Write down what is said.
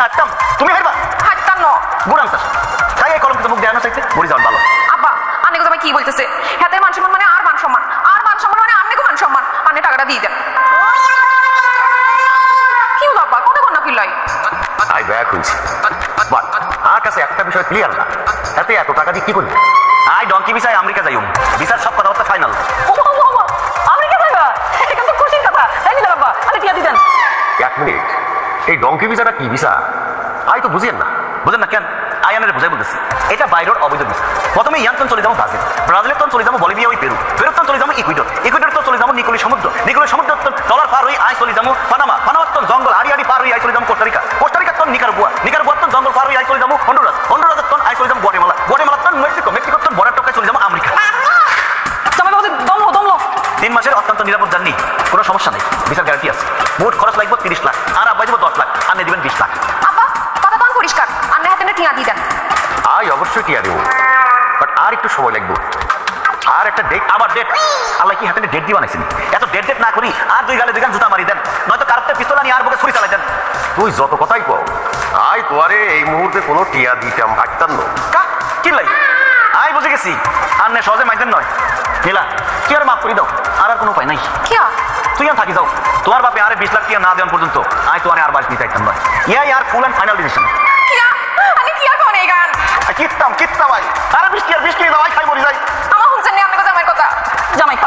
হাঁটতাম তুমি হারবা হাঁটতাম না good answer তাই এই কলঙ্কিত মুখ দেখানো চাইতে মরে যাওয়ার ভালো আব্বা আন্নে জামাই কি বলতেছে হাতে মান সম্মান মানে আর মান সম্মান মানে আন্নে মান সম্মান আন্নে টাকাটা দিয়ে দেন কি হলো আব্বা কথা কন না কি লাই আই ব্যাক হইছে বাট আর কাছে একটা বিষয় ক্লিয়ার না এতে এত টাকা দিয়ে কি করবি আই ডঙ্কি ভিসায় আমেরিকা যাইম ভিসার সব কথাবার্তা ফাইনাল আমেরিকা যাইবা এটা তো খুশির কথা তাই না আব্বা আরে টিয়া দিবেন এক মিনিট এই ডঙ্কি ভিসাটা কি ভিসা আই তো বুঝিয়েন না বুঝেন না কেন আয়ানের বুঝাই বলতেছি এটা বাইরের অবৈধ ভিসা প্রথমে ইয়ান্তন চলে যাবো ব্রাজিলের তন চলে যাবো বলিভিয়া ওই পেরুর তন চলে যাবো ইকুইডর তো চলে যাবো নিকোলি সমুদ্র ডলার পার হয়ে আই চলে যাবো পানামার তন জঙ্গল হারিয়ারি পার হয়ে আই চলে যাবো কোস্টারিকার তন নিকারগুয়ার তন জঙ্গল পার হয়ে আই চলে যাবো হন্ডুরাসের তন আই চলে যাবো গুয়াটেমালার তন মেক্সিকোর তন বর্ডার টপকায় চলে যাবো আমেরিকা দমলো 3 মাসের অত্যন্ত নিরাপদ জার্নি কোনো সমস্যা নেই ভিসার গ্যারান্টি আছে মোট খরচ লাগবে 30 লাখ আর আব্বাই দেবো 10 লাখ আন্নে দিবেন 20 লাখ আব্বা কথা তো পরিষ্কার আন্নে হাতে না টিয়া দিয়ে দেন আই অবশ্যই টিয়া দেবো বাট আর একটু সময় লাগবে আর একটা ডেট আবার ডেট আল্লাহ কি হাতে ডেট দিয়ে বানাইছেন এত ডেট না করি আর দুই গালে দুই গান জুতা মারি দেন নয়তো কারতে পিস্তল আনি আর বুকে ছুরি চালাই দেন তুই যত কথাই কও আই তোয়ারে এই মুহূর্তে কোনো টিয়া দিতাম ভাগতাম না কা কি লাই আই বুঝে গেছি আর নে সহজে মাইতেন নয় নীলা কি আর মাফ করে দাও আর কোনো উপায় নাই কি তুই আর থাকি যাও তোমার বাপে আরে 20 লাখ টিয়া না দেওয়ান পর্যন্ত আই তোয়ারে আর বাস দিতে চাইতাম নয় ইয়ার ফুল এন্ড ফাইনাল ডিসিশন কিত্তাম ভাই আরে 20 টিয়া দাও আই খাই মরি যাই আমার হুনছেন নি আপনাকে জামাই কথা জামাই